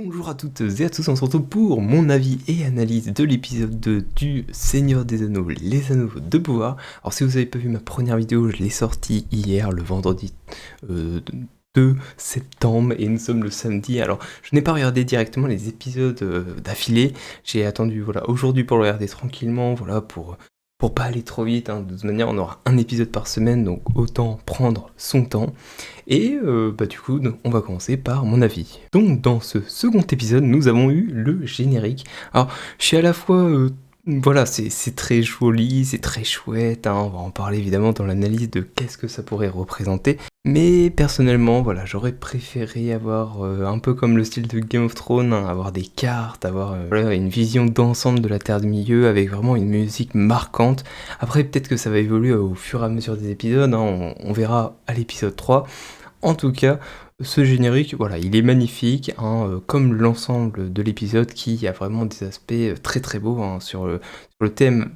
Bonjour à toutes et à tous, on se retrouve pour mon avis et analyse de l'épisode 2 du Seigneur des Anneaux, les Anneaux de pouvoir. Alors si vous n'avez pas vu ma première vidéo, je l'ai sortie hier, le vendredi 2 septembre, et nous sommes le samedi. Alors je n'ai pas regardé directement les épisodes d'affilée, j'ai attendu aujourd'hui pour le regarder tranquillement, pour pas aller trop vite, hein. De toute manière on aura un épisode par semaine, donc autant prendre son temps. Et du coup, on va commencer par mon avis. Donc dans ce second épisode, nous avons eu le générique. Alors, je suis à la fois... c'est très joli, c'est très chouette, hein. On va en parler évidemment dans l'analyse de qu'est-ce que ça pourrait représenter. Mais personnellement, j'aurais préféré avoir un peu comme le style de Game of Thrones, hein, avoir des cartes, avoir une vision d'ensemble de la Terre du Milieu avec vraiment une musique marquante. Après, peut-être que ça va évoluer au fur et à mesure des épisodes, hein, on verra à l'épisode 3. En tout cas, ce générique, il est magnifique, hein, comme l'ensemble de l'épisode qui a vraiment des aspects très très beaux, hein, sur le terme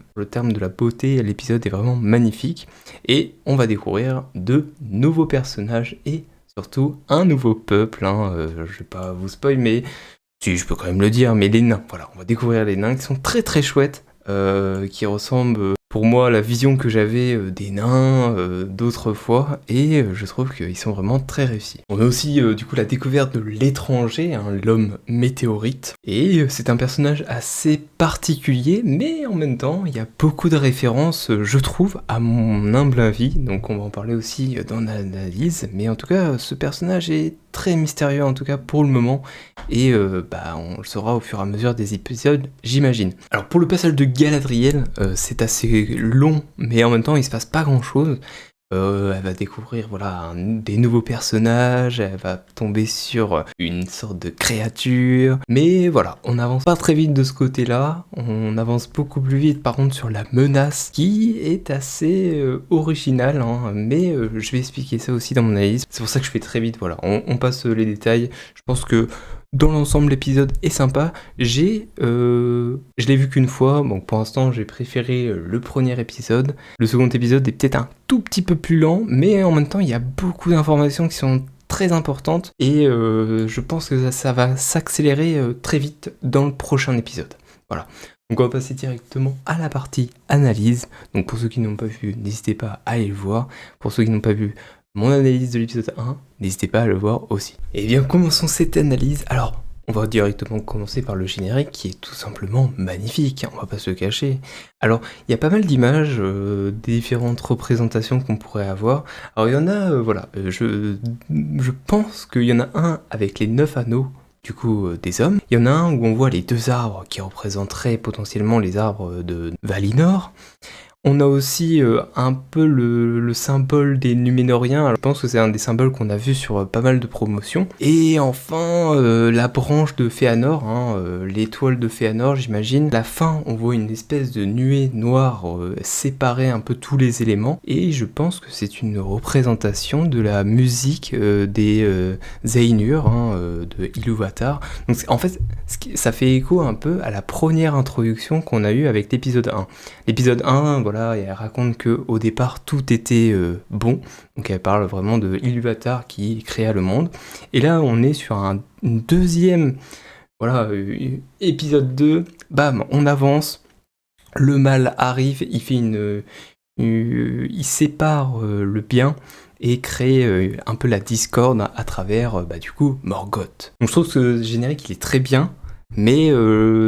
de la beauté. L'épisode est vraiment magnifique et on va découvrir de nouveaux personnages et surtout un nouveau peuple, hein, je vais pas vous spoil, mais si je peux quand même le dire, mais les nains, on va découvrir les nains qui sont très très chouettes, qui ressemblent pour moi la vision que j'avais des nains d'autrefois, et je trouve qu'ils sont vraiment très réussis. On a aussi du coup la découverte de l'étranger, hein, l'homme météorite, et c'est un personnage assez particulier, mais en même temps il y a beaucoup de références, je trouve, à mon humble avis, donc on va en parler aussi dans l'analyse, mais en tout cas ce personnage est très mystérieux, en tout cas pour le moment, et on le saura au fur et à mesure des épisodes, j'imagine. Alors pour le passage de Galadriel, c'est assez long, mais en même temps il se passe pas grand chose. Elle va découvrir des nouveaux personnages, elle va tomber sur une sorte de créature, mais on n'avance pas très vite de ce côté-là, on avance beaucoup plus vite par contre sur la menace qui est assez originale, hein, mais je vais expliquer ça aussi dans mon analyse, c'est pour ça que je fais très vite, on passe les détails. Je pense que dans l'ensemble, l'épisode est sympa. Je l'ai vu qu'une fois, donc pour l'instant j'ai préféré le premier épisode. Le second épisode est peut-être un tout petit peu plus lent, mais en même temps il y a beaucoup d'informations qui sont très importantes, et je pense que ça va s'accélérer très vite dans le prochain épisode. Voilà. Donc on va passer directement à la partie analyse. Donc pour ceux qui n'ont pas vu, n'hésitez pas à aller le voir. Pour ceux qui n'ont pas vu mon analyse de l'épisode 1, n'hésitez pas à le voir aussi. Et bien, commençons cette analyse. Alors, on va directement commencer par le générique qui est tout simplement magnifique, hein, on va pas se le cacher. Alors, il y a pas mal d'images, des différentes représentations qu'on pourrait avoir. Alors, il y en a, je pense qu'il y en a un avec les 9 anneaux, du coup, des hommes. Il y en a un où on voit les 2 arbres qui représenteraient potentiellement les arbres de Valinor. On a aussi un peu le symbole des Numénoriens. Alors, je pense que c'est un des symboles qu'on a vu sur pas mal de promotions. Et enfin, la branche de Fëanor, hein, l'étoile de Fëanor, j'imagine. À la fin, on voit une espèce de nuée noire séparer un peu tous les éléments. Et je pense que c'est une représentation de la musique des Ainur, hein, de Ilúvatar. Donc en fait, ça fait écho un peu à la première introduction qu'on a eue avec l'épisode 1. L'épisode 1, et elle raconte qu'au départ tout était bon, donc elle parle vraiment de Ilúvatar qui créa le monde, et là on est sur un deuxième, épisode 2, bam, on avance, le mal arrive, il fait il sépare le bien, et crée un peu la discorde à travers, du coup, Morgoth. Donc je trouve que ce générique il est très bien, mais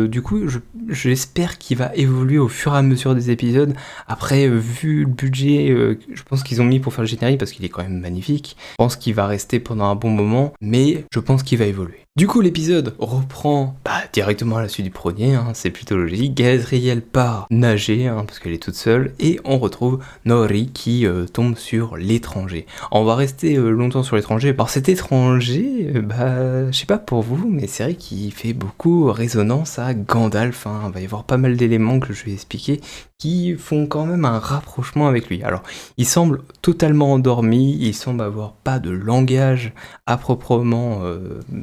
du coup j'espère qu'il va évoluer au fur et à mesure des épisodes. Après, vu le budget, je pense qu'ils ont mis pour faire le générique, parce qu'il est quand même magnifique, je pense qu'il va rester pendant un bon moment, mais je pense qu'il va évoluer. Du coup l'épisode reprend directement à la suite du premier, hein, c'est plutôt logique. Galadriel part nager, hein, parce qu'elle est toute seule, et on retrouve Nori qui tombe sur l'étranger. On va rester longtemps sur l'étranger. Alors cet étranger, je sais pas pour vous, mais c'est vrai qu'il fait beaucoup résonance à Gandalf, hein. Il va y avoir pas mal d'éléments que je vais expliquer qui font quand même un rapprochement avec lui. Alors, il semble totalement endormi, il semble avoir pas de langage à proprement,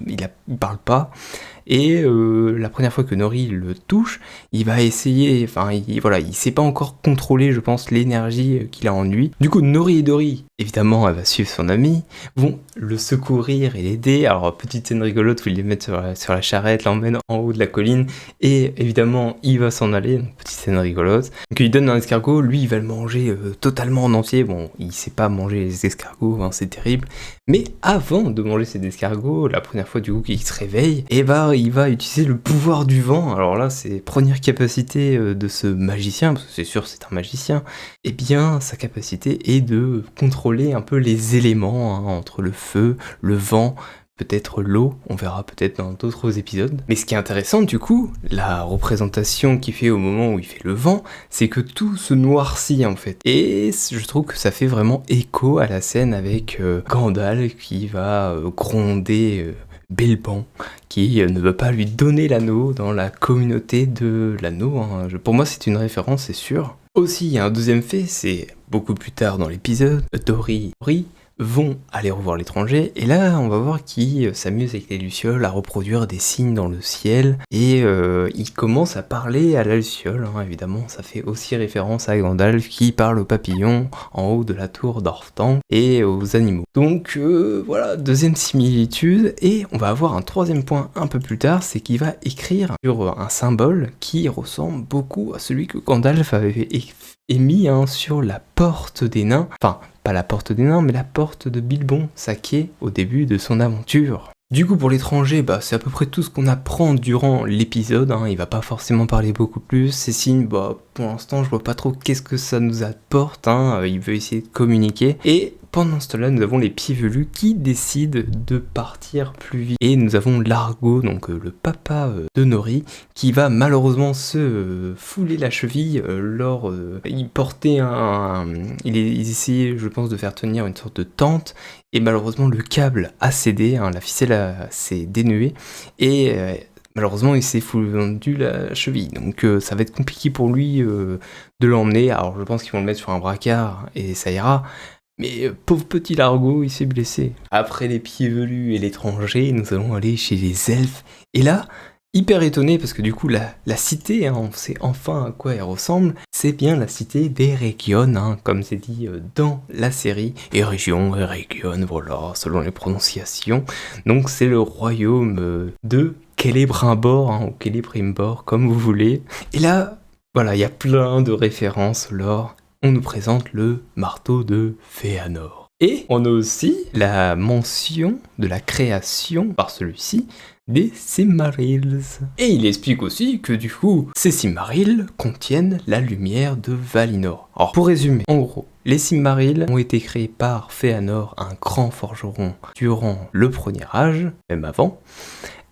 il parle pas, et la première fois que Nori le touche, il va essayer, il sait pas encore contrôler, je pense, l'énergie qu'il a en lui. Du coup, Nori et Dori évidemment, elle va suivre son ami, vont le secourir et l'aider. Alors, petite scène rigolote où ils les mettent sur la charrette, l'emmènent en haut de la colline, et évidemment, il va s'en aller, donc petite scène rigolote. Donc, il donne un escargot, lui, il va le manger totalement en entier. Bon, il sait pas manger les escargots, hein, c'est terrible. Mais avant de manger ces escargots, la première fois du coup qu'il se réveille, et il va utiliser le pouvoir du vent. Alors là, c'est première capacité de ce magicien, parce que c'est sûr c'est un magicien. Eh bien, sa capacité est de contrôler un peu les éléments, hein, entre le feu, le vent, peut-être l'eau, on verra peut-être dans d'autres épisodes. Mais ce qui est intéressant du coup, la représentation qu'il fait au moment où il fait le vent, c'est que tout se noircit en fait. Et je trouve que ça fait vraiment écho à la scène avec Gandalf qui va gronder Bilbo, qui ne veut pas lui donner l'anneau dans la communauté de l'anneau, hein. Pour moi c'est une référence, c'est sûr. Aussi, il y a un deuxième fait, c'est beaucoup plus tard dans l'épisode, Dori vont aller revoir l'étranger, et là on va voir qu'ils s'amusent avec les lucioles à reproduire des signes dans le ciel, et ils commencent à parler à la luciole, hein, évidemment ça fait aussi référence à Gandalf qui parle aux papillons en haut de la tour d'Orthanc et aux animaux. Donc voilà, deuxième similitude, et on va avoir un troisième point un peu plus tard, c'est qu'il va écrire sur un symbole qui ressemble beaucoup à celui que Gandalf avait émis, hein, sur la porte des nains, enfin pas la porte des nains, mais la porte de Bilbon, saquée au début de son aventure. Du coup, pour l'étranger, c'est à peu près tout ce qu'on apprend durant l'épisode, hein. Il va pas forcément parler beaucoup plus. Ces signes, pour l'instant, je vois pas trop qu'est-ce que ça nous apporte, hein. Il veut essayer de communiquer. Et pendant ce temps-là, nous avons les pieds velus qui décident de partir plus vite. Et nous avons Largo, donc le papa de Nori, qui va malheureusement se fouler la cheville il portait il essayait, je pense, de faire tenir une sorte de tente, et malheureusement le câble a cédé, hein, la ficelle s'est dénouée, et malheureusement il s'est foutu la cheville. Donc ça va être compliqué pour lui de l'emmener. Alors je pense qu'ils vont le mettre sur un brancard et ça ira. Mais pauvre petit Largo, il s'est blessé. Après les pieds velus et l'étranger, nous allons aller chez les elfes. Et là, hyper étonné, parce que du coup, la cité, hein, on sait enfin à quoi elle ressemble, c'est bien la cité d'Eregion, hein, comme c'est dit dans la série. Eregion, voilà, selon les prononciations. Donc c'est le royaume de Celebrimbor, hein, ou Celebrimbor, comme vous voulez. Et là, voilà, il y a plein de références lors. On nous présente le marteau de Fëanor. Et on a aussi la mention de la création par celui-ci des Silmarils. Et il explique aussi que du coup, ces Silmarils contiennent la lumière de Valinor. Alors pour résumer, en gros, les Silmarils ont été créés par Fëanor, un grand forgeron, durant le premier âge, même avant,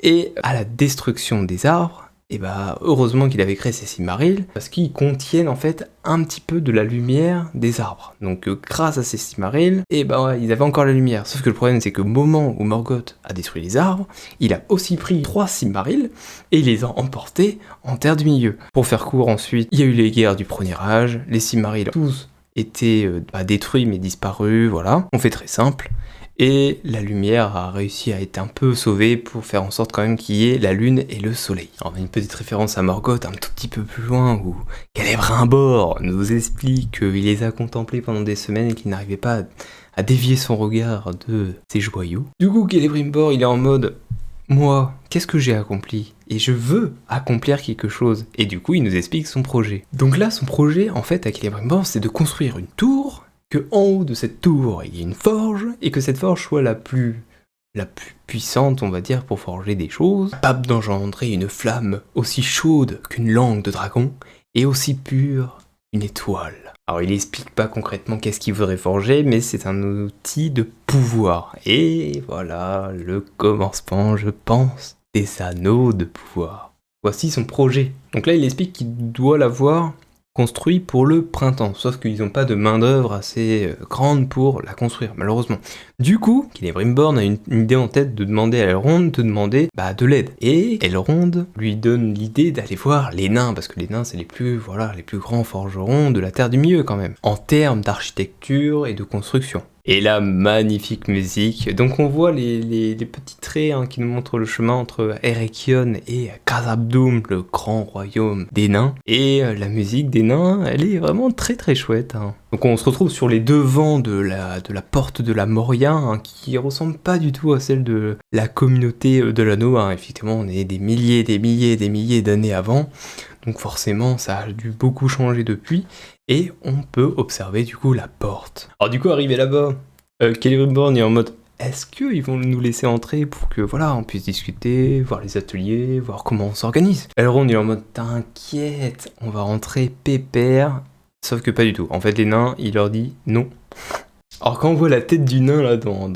et à la destruction des arbres, et heureusement qu'il avait créé ces Silmarils, parce qu'ils contiennent en fait un petit peu de la lumière des arbres. Donc grâce à ces Silmarils, ils avaient encore la lumière. Sauf que le problème c'est que au moment où Morgoth a détruit les arbres, il a aussi pris 3 Silmarils et il les a emportés en Terre du Milieu. Pour faire court ensuite, il y a eu les guerres du premier âge, les Silmarils tous étaient détruits mais disparus, voilà. On fait très simple. Et la lumière a réussi à être un peu sauvée pour faire en sorte quand même qu'il y ait la lune et le soleil. Alors, on a une petite référence à Morgoth un tout petit peu plus loin où Celebrimbor nous explique qu'il les a contemplés pendant des semaines et qu'il n'arrivait pas à dévier son regard de ses joyaux. Du coup, Celebrimbor, il est en mode « Moi, qu'est-ce que j'ai accompli ? Et je veux accomplir quelque chose. » Et du coup, il nous explique son projet. Donc là, son projet, en fait, à Celebrimbor, c'est de construire une tour, que en haut de cette tour, il y ait une forge, et que cette forge soit la plus puissante, on va dire, pour forger des choses, capable d'engendrer une flamme aussi chaude qu'une langue de dragon, et aussi pure qu'une étoile. Alors il explique pas concrètement qu'est-ce qu'il voudrait forger, mais c'est un outil de pouvoir. Et voilà le commencement, je pense, des anneaux de pouvoir. Voici son projet. Donc là il explique qu'il doit l'avoir construit pour le printemps, sauf qu'ils n'ont pas de main d'œuvre assez grande pour la construire, malheureusement. Du coup, Celebrimbor a une idée en tête de demander à Elrond de l'aide. Et Elrond lui donne l'idée d'aller voir les nains, parce que les nains c'est les plus grands forgerons de la Terre du Milieu quand même, en termes d'architecture et de construction. Et là, magnifique musique. Donc on voit les petits traits hein, qui nous montrent le chemin entre Erekion et Khazad-dûm, le grand royaume des nains. Et la musique des nains, elle est vraiment très très chouette. Hein. Donc on se retrouve sur les devants de la porte de la Moria, hein, qui ressemble pas du tout à celle de la communauté de l'anneau. Hein. Effectivement, on est des milliers d'années avant. Donc forcément, ça a dû beaucoup changer depuis. Et on peut observer du coup la porte. Alors du coup, arrivé là-bas, Celebrimbor est en mode est-ce qu'ils vont nous laisser entrer pour que voilà, on puisse discuter, voir les ateliers, voir comment on s'organise. Elrond est en mode t'inquiète, on va rentrer pépère. Sauf que pas du tout. En fait, les nains, il leur dit non. Alors quand on voit la tête du nain là dans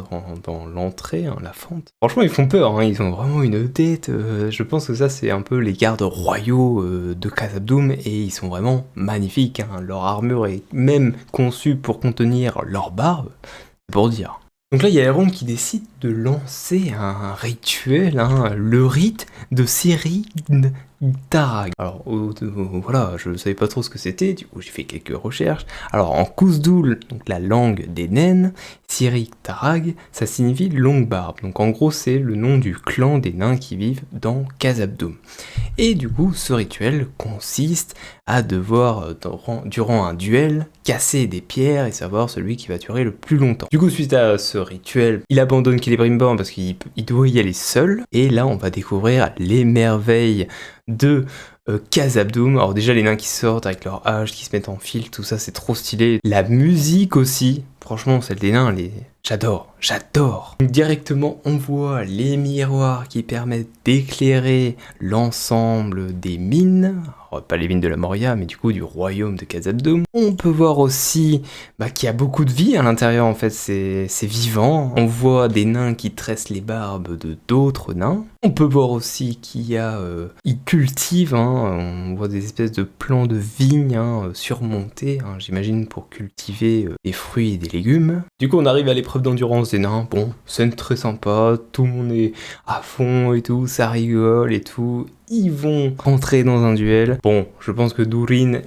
l'entrée, hein, la fente, franchement ils font peur, hein, ils ont vraiment une tête, je pense que ça c'est un peu les gardes royaux de Khazad-dûm et ils sont vraiment magnifiques, hein, leur armure est même conçue pour contenir leur barbe, c'est pour dire. Donc là il y a Elrond qui décide de lancer un rituel, hein, le rite de Cirith Utarak. Alors voilà, je savais pas trop ce que c'était, du coup j'ai fait quelques recherches. Alors en Khûzdûl, donc la langue des naines, Cirith Utarak, ça signifie longue barbe. Donc en gros c'est le nom du clan des nains qui vivent dans Khazad-dûm. Et du coup ce rituel consiste à devoir, durant un duel, casser des pierres et savoir celui qui va durer le plus longtemps. Du coup suite à ce rituel, il abandonne Celebrimbor parce qu'il doit y aller seul. Et là on va découvrir les merveilles de Khazad-dûm. Alors déjà les nains qui sortent avec leurs haches, qui se mettent en file, tout ça c'est trop stylé. La musique aussi, franchement celle des nains, j'adore. Donc, directement on voit les miroirs qui permettent d'éclairer l'ensemble des mines. Alors, pas les mines de la Moria, mais du coup du royaume de Khazad-dûm. On peut voir aussi qu'il y a beaucoup de vie à l'intérieur, en fait, c'est vivant. On voit des nains qui tressent les barbes de d'autres nains. On peut voir aussi qu'il y a, ils cultivent, hein, on voit des espèces de plants de vignes hein, surmontés, hein, j'imagine pour cultiver des fruits et des légumes. Du coup on arrive à l'épreuve d'endurance des nains, bon, scène très sympa, tout le monde est à fond et tout, ça rigole et tout. Ils vont rentrer dans un duel. Bon, je pense que Durin,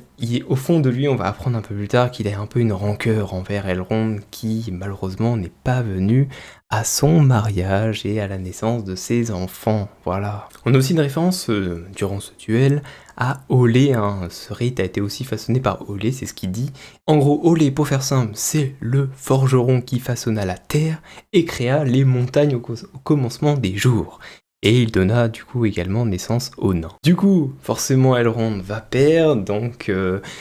au fond de lui, on va apprendre un peu plus tard qu'il a un peu une rancœur envers Elrond qui, malheureusement, n'est pas venu à son mariage et à la naissance de ses enfants. Voilà. On a aussi une référence, durant ce duel, à Olé. Hein. Ce rite a été aussi façonné par Olé, c'est ce qu'il dit. En gros, Olé, pour faire simple, c'est le forgeron qui façonna la terre et créa les montagnes au commencement des jours. Et il donna du coup également naissance aux nains. Du coup, forcément Elrond va perdre, donc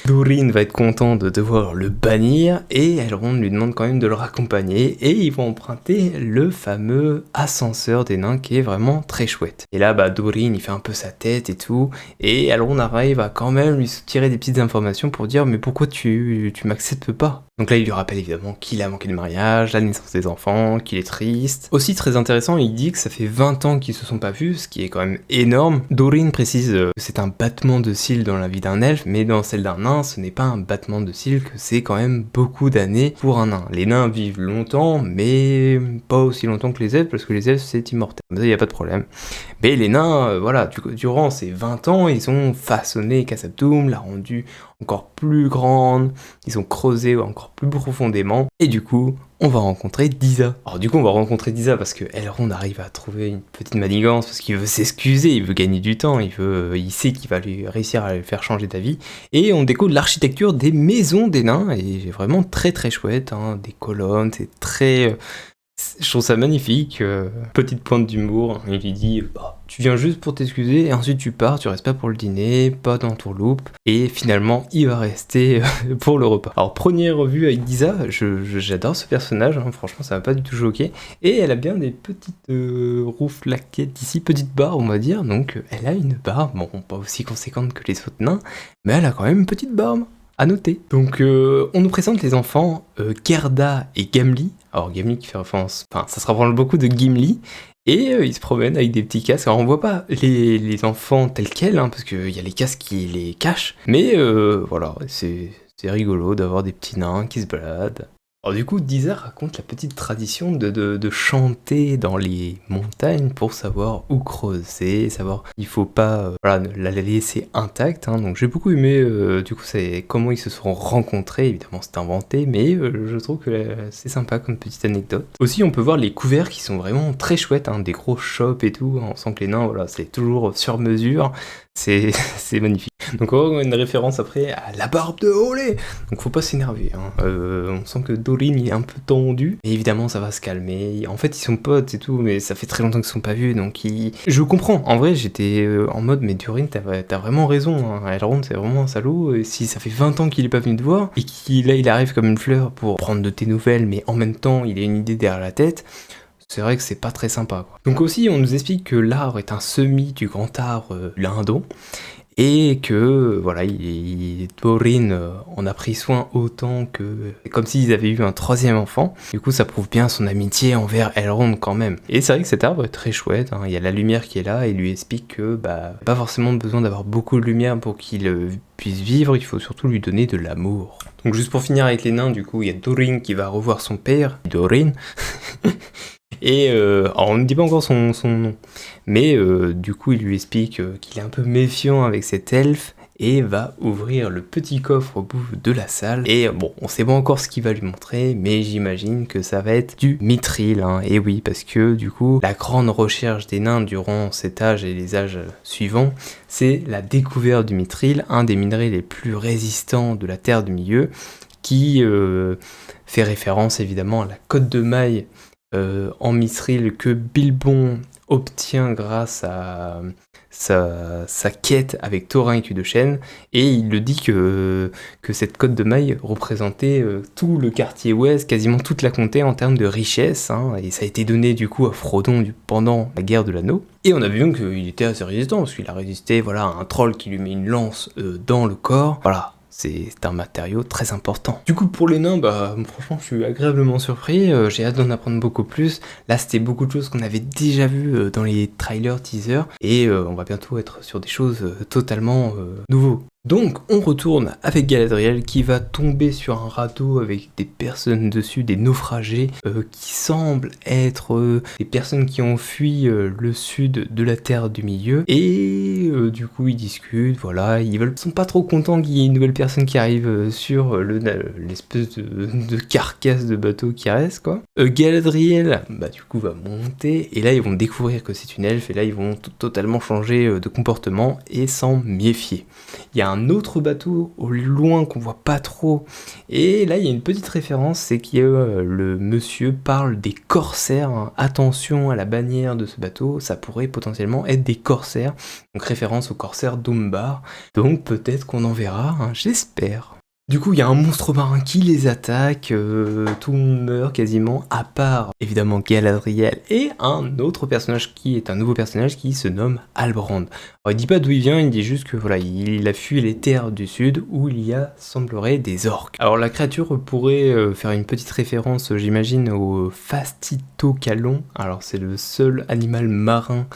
Durin va être content de devoir le bannir, et Elrond lui demande quand même de le raccompagner, et ils vont emprunter le fameux ascenseur des nains qui est vraiment très chouette. Et là, Durin il fait un peu sa tête et tout, et Elrond arrive à quand même lui tirer des petites informations pour dire mais pourquoi tu m'acceptes pas ? Donc là il lui rappelle évidemment qu'il a manqué de mariage, la naissance des enfants, qu'il est triste. Aussi très intéressant, il dit que ça fait 20 ans qu'ils se sont pas vus, ce qui est quand même énorme. Durin précise que c'est un battement de cils dans la vie d'un elfe, mais dans celle d'un nain, ce n'est pas un battement de cils, que c'est quand même beaucoup d'années pour un nain. Les nains vivent longtemps, mais pas aussi longtemps que les elfes, parce que les elfes c'est immortel. Ça, y a pas de problème. Mais les nains, voilà, durant ces 20 ans, ils ont façonné Khazad-dûm, l'a rendu encore plus grande, ils ont creusé encore plus profondément, et du coup, on va rencontrer Disa. Alors du coup, on va rencontrer Disa parce que Elrond arrive à trouver une petite manigance, parce qu'il veut s'excuser, il veut gagner du temps, il sait qu'il va lui réussir à lui faire changer d'avis, et on découvre l'architecture des maisons des nains, et c'est vraiment très très chouette, hein, des colonnes, c'est très... Je trouve ça magnifique, petite pointe d'humour, il lui dit tu viens juste pour t'excuser et ensuite tu pars, tu restes pas pour le dîner, pas dans ton loop, et finalement il va rester pour le repas. Alors première revue avec Disa, j'adore ce personnage, hein, franchement ça m'a pas du tout choqué, et elle a bien des petites rouflaquettes ici, petites barres on va dire, donc elle a une barbe, bon pas aussi conséquente que les autres nains, mais elle a quand même une petite barbe. À noter. Donc on nous présente les enfants Gerda et Gamli. Alors Gamli qui fait référence, enfin ça se rapproche beaucoup de Gimli. Et ils se promènent avec des petits casques. Alors on voit pas les enfants tels quels, hein, parce qu'il y a les casques qui les cachent. Mais voilà, c'est rigolo d'avoir des petits nains qui se baladent. Alors du coup, Disa raconte la petite tradition de chanter dans les montagnes pour savoir où creuser, savoir il faut pas voilà, la laisser intacte. Hein. Donc j'ai beaucoup aimé du coup c'est comment ils se sont rencontrés, évidemment c'est inventé, mais je trouve que c'est sympa comme petite anecdote. Aussi on peut voir les couverts qui sont vraiment très chouettes, hein, des gros shops et tout, hein. On sent que les nains voilà, c'est toujours sur mesure. C'est magnifique. Donc on va avoir une référence après à la barbe de Olé. Donc faut pas s'énerver. Hein. On sent que Doreen il est un peu tendu. Et évidemment ça va se calmer. En fait ils sont potes et tout, mais ça fait très longtemps qu'ils sont pas vus. Donc je comprends. En vrai j'étais en mode mais Doreen t'as vraiment raison. Hein. Elrond c'est vraiment un salaud. Et si ça fait 20 ans qu'il est pas venu te voir et qu'il là il arrive comme une fleur pour prendre de tes nouvelles, mais en même temps il a une idée derrière la tête. C'est vrai que c'est pas très sympa. Quoi. Donc aussi, on nous explique que l'arbre est un semis du grand arbre Lindon, et que voilà, Thorin en a pris soin autant que comme s'ils avaient eu un troisième enfant. Du coup, ça prouve bien son amitié envers Elrond quand même. Et c'est vrai que cet arbre est très chouette. Hein. Il y a la lumière qui est là et il lui explique que pas forcément besoin d'avoir beaucoup de lumière pour qu'il puisse vivre. Il faut surtout lui donner de l'amour. Donc juste pour finir avec les nains, du coup, il y a Thorin qui va revoir son père, Thorin. Et alors on ne dit pas encore son nom, mais du coup il lui explique qu'il est un peu méfiant avec cet elfe et va ouvrir le petit coffre au bout de la salle. Et bon, on sait pas encore ce qu'il va lui montrer, mais j'imagine que ça va être du mithril. Hein. Et oui, parce que du coup, la grande recherche des nains durant cet âge et les âges suivants, c'est la découverte du mithril, un des minerais les plus résistants de la Terre du Milieu, qui fait référence évidemment à la côte de maille en mithril que Bilbon obtient grâce à sa quête avec Thorin Cul de Chêne, et il le dit que cette côte de maille représentait tout le quartier ouest, quasiment toute la comté en termes de richesse, hein, et ça a été donné du coup à Frodon pendant la guerre de l'anneau. Et on a vu qu'il était assez résistant, parce qu'il a résisté voilà, à un troll qui lui met une lance dans le corps, voilà. C'est un matériau très important. Du coup, pour les nains, franchement, je suis agréablement surpris. J'ai hâte d'en apprendre beaucoup plus. Là, c'était beaucoup de choses qu'on avait déjà vues dans les trailers, teasers. Et on va bientôt être sur des choses totalement nouveaux. Donc, on retourne avec Galadriel qui va tomber sur un radeau avec des personnes dessus, des naufragés, qui semblent être des personnes qui ont fui le sud de la Terre du Milieu. Et du coup, ils discutent, voilà, ils sont pas trop contents qu'il y ait une nouvelle personne qui arrive sur l'espèce de carcasse de bateau qui reste, quoi. Galadriel, du coup, va monter, et là, ils vont découvrir que c'est une elfe, et là, ils vont totalement changer de comportement et s'en méfier. Il y a un autre bateau au loin qu'on voit pas trop, et là il y a une petite référence, c'est que le monsieur parle des corsaires, hein. Attention à la bannière de ce bateau, ça pourrait potentiellement être des corsaires, donc référence aux corsaires d'Umbar, donc peut-être qu'on en verra, hein, j'espère. Du coup, il y a un monstre marin qui les attaque, tout le monde meurt quasiment, à part évidemment Galadriel et un autre personnage qui est un nouveau personnage qui se nomme Halbrand. Alors, il dit pas d'où il vient, il dit juste que voilà, il a fui les terres du sud où il y a, semblerait, des orques. Alors la créature pourrait faire une petite référence, j'imagine, au Fastitocalon. Alors c'est le seul animal marin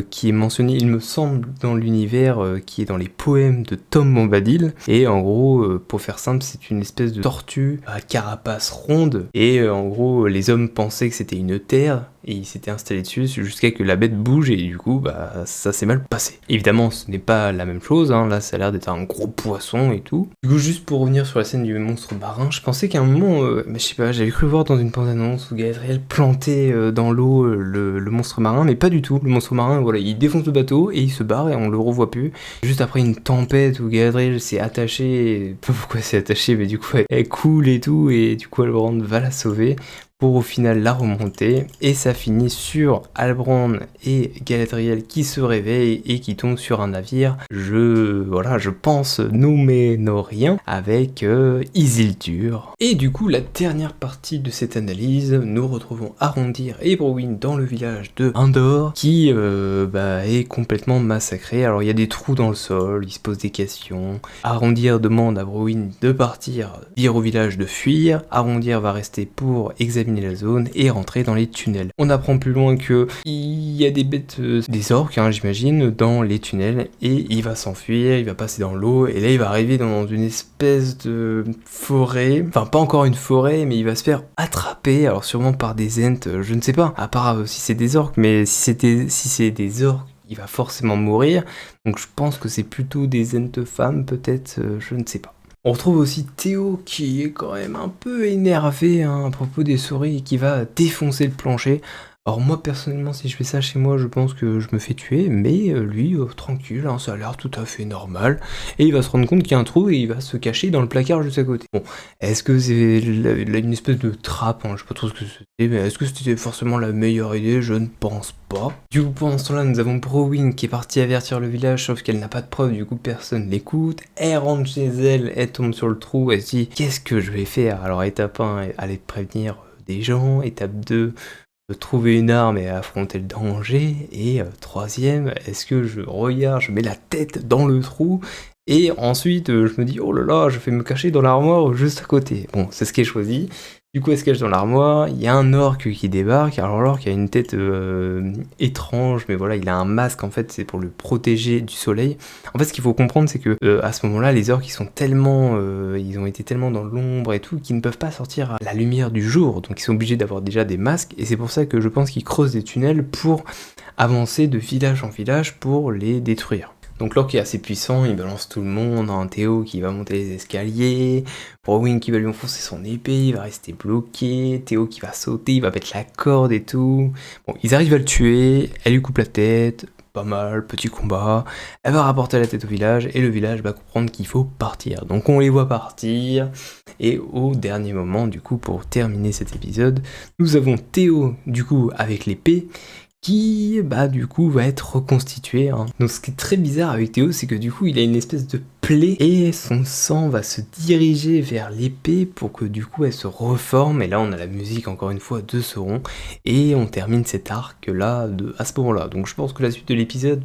qui est mentionné, il me semble, dans l'univers qui est dans les poèmes de Tom Bombadil. Et en gros, pour faire simple, c'est une espèce de tortue à carapace ronde, et en gros les hommes pensaient que c'était une terre et ils s'étaient installés dessus jusqu'à que la bête bouge, et du coup ça s'est mal passé. Évidemment ce n'est pas la même chose, hein. Là ça a l'air d'être un gros poisson et tout. Du coup, juste pour revenir sur la scène du monstre marin, je pensais qu'à un moment, je sais pas, j'avais cru voir dans une bande-annonce où Galadriel plantait dans l'eau le monstre marin, mais pas du tout. Le monstre marin, voilà, il défonce le bateau et il se barre et on le revoit plus. Juste après une tempête où Galadriel s'est attachée, pas pourquoi elle s'est attachée, mais du coup elle coule et tout, et du coup Halbrand va la sauver pour au final la remonter, et ça finit sur Halbrand et Galadriel qui se réveillent et qui tombent sur un navire, je pense Númenórien, avec Isildur. Et du coup, la dernière partie de cette analyse, nous retrouvons Arondir et Browin dans le village de Indor, qui est complètement massacré. Alors il y a des trous dans le sol, il se pose des questions. Arondir demande à Browin de partir, dire au village de fuir. Arondir va rester pour examiner terminer la zone et rentrer dans les tunnels. On apprend plus loin que il y a des bêtes, des orques j'imagine, dans les tunnels et il va s'enfuir, il va passer dans l'eau et là il va arriver dans une espèce de forêt, enfin pas encore une forêt mais il va se faire attraper, alors sûrement par des ents, je ne sais pas, à part si c'est des orques, mais si c'est des orques, il va forcément mourir, donc je pense que c'est plutôt des ents femmes peut-être, je ne sais pas. On retrouve aussi Théo qui est quand même un peu énervé à propos des souris et qui va défoncer le plancher. Alors moi personnellement si je fais ça chez moi je pense que je me fais tuer, mais lui tranquille, ça a l'air tout à fait normal, et il va se rendre compte qu'il y a un trou et il va se cacher dans le placard juste à côté. Bon, est-ce que c'est une espèce de trappe, je sais pas trop ce que c'était, mais est-ce que c'était forcément la meilleure idée? Je ne pense pas. Du coup pendant ce temps-là nous avons Browin qui est partie avertir le village, sauf qu'elle n'a pas de preuve, du coup personne l'écoute. Elle rentre chez elle, elle tombe sur le trou, elle se dit qu'est-ce que je vais faire? Alors étape 1, aller prévenir des gens, étape 2, trouver une arme et affronter le danger, et troisième, est-ce que je regarde, je mets la tête dans le trou, et ensuite je me dis oh là là, je vais me cacher dans l'armoire juste à côté. Bon, c'est ce qui est choisi. Du coup, elle se cache dans l'armoire, il y a un orque qui débarque, alors l'orque a une tête étrange, mais voilà, il a un masque, en fait, c'est pour le protéger du soleil. En fait, ce qu'il faut comprendre, c'est que à ce moment-là, les orques, ils sont tellement, ils ont été tellement dans l'ombre et tout, qu'ils ne peuvent pas sortir à la lumière du jour, donc ils sont obligés d'avoir déjà des masques, et c'est pour ça que je pense qu'ils creusent des tunnels pour avancer de village en village pour les détruire. Donc l'orque est assez puissant, il balance tout le monde, Théo qui va monter les escaliers, Browin qui va lui enfoncer son épée, il va rester bloqué, Théo qui va sauter, il va mettre la corde et tout. Bon, ils arrivent à le tuer, elle lui coupe la tête, pas mal, petit combat, elle va rapporter la tête au village, et le village va comprendre qu'il faut partir. Donc on les voit partir, et au dernier moment, du coup, pour terminer cet épisode, nous avons Théo, du coup, avec l'épée, qui du coup va être reconstitué. Donc ce qui est très bizarre avec Théo, c'est que du coup il a une espèce de plaie et son sang va se diriger vers l'épée pour que du coup elle se reforme, et là on a la musique encore une fois de Sauron et on termine cet arc là à ce moment là. Donc je pense que la suite de l'épisode,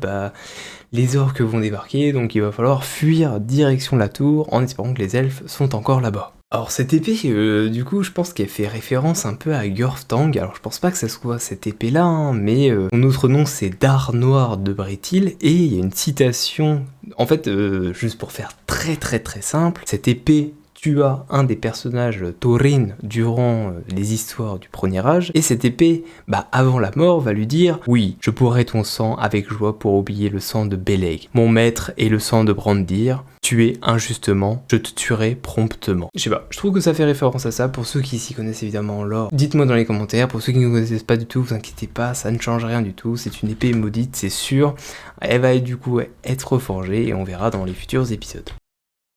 les orques vont débarquer, donc il va falloir fuir direction la tour en espérant que les elfes sont encore là-bas. Alors cette épée, du coup, je pense qu'elle fait référence un peu à Gurftang. Alors je pense pas que ça soit cette épée-là, mais son autre nom c'est Dard Noir de Brétil, et il y a une citation, en fait, juste pour faire très très très simple, cette épée tua un des personnages, Thorin, durant les histoires du premier âge, et cette épée, avant la mort, va lui dire « Oui, je boirai ton sang avec joie pour oublier le sang de Beleg, mon maître, et le sang de Brandir. Tué injustement, je te tuerai promptement. » Je sais pas, je trouve que ça fait référence à ça. Pour ceux qui s'y connaissent évidemment en lore, dites-moi dans les commentaires. Pour ceux qui ne connaissent pas du tout, vous inquiétez pas, ça ne change rien du tout. C'est une épée maudite, c'est sûr. Elle va du coup être reforgée et on verra dans les futurs épisodes.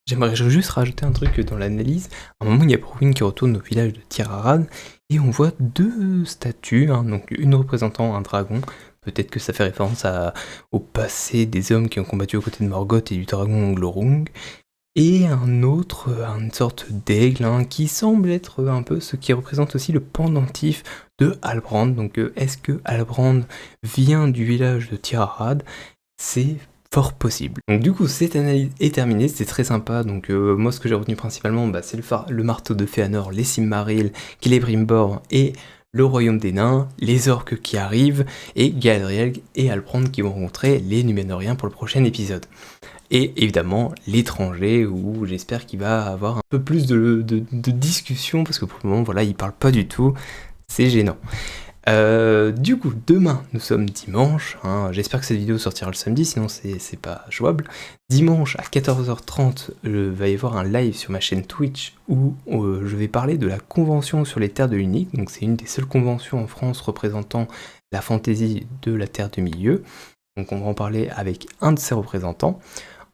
J'aimerais juste rajouter un truc dans l'analyse. À un moment, il y a Browin qui retourne au village de Tir Arad et on voit deux statues, donc une représentant un dragon. Peut-être que ça fait référence au passé des hommes qui ont combattu aux côtés de Morgoth et du dragon Glorung. Et un autre, une sorte d'aigle, qui semble être un peu ce qui représente aussi le pendentif de Halbrand. Donc est-ce que Halbrand vient du village de Tir Arad? C'est fort possible. Donc du coup cette analyse est terminée, c'était très sympa. Donc moi ce que j'ai retenu principalement, c'est le marteau de Fëanor, les Silmarils, Celebrimbor et le royaume des nains, les orques qui arrivent, et Galadriel et Halbrand qui vont rencontrer les Núménoriens pour le prochain épisode. Et évidemment l'étranger, où j'espère qu'il va avoir un peu plus de discussion, parce que pour le moment voilà, il parle pas du tout, c'est gênant. Du coup, demain, nous sommes dimanche, j'espère que cette vidéo sortira le samedi, sinon c'est pas jouable. Dimanche à 14h30, va y avoir un live sur ma chaîne Twitch où je vais parler de la convention sur les terres de l'Unique. Donc c'est une des seules conventions en France représentant la fantaisie de la Terre du Milieu. Donc on va en parler avec un de ses représentants.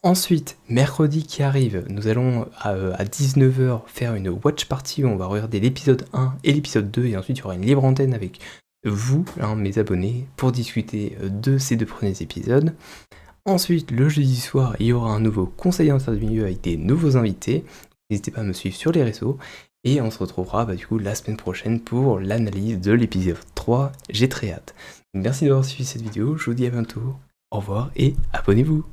Ensuite, mercredi qui arrive, nous allons à 19h faire une watch party où on va regarder l'épisode 1 et l'épisode 2, et ensuite il y aura une libre antenne avec vous, mes abonnés, pour discuter de ces deux premiers épisodes. Ensuite, le jeudi soir, il y aura un nouveau conseil en terre du milieu avec des nouveaux invités. N'hésitez pas à me suivre sur les réseaux, et on se retrouvera du coup la semaine prochaine pour l'analyse de l'épisode 3. J'ai très hâte. Donc, merci d'avoir suivi cette vidéo, je vous dis à bientôt, au revoir et abonnez-vous.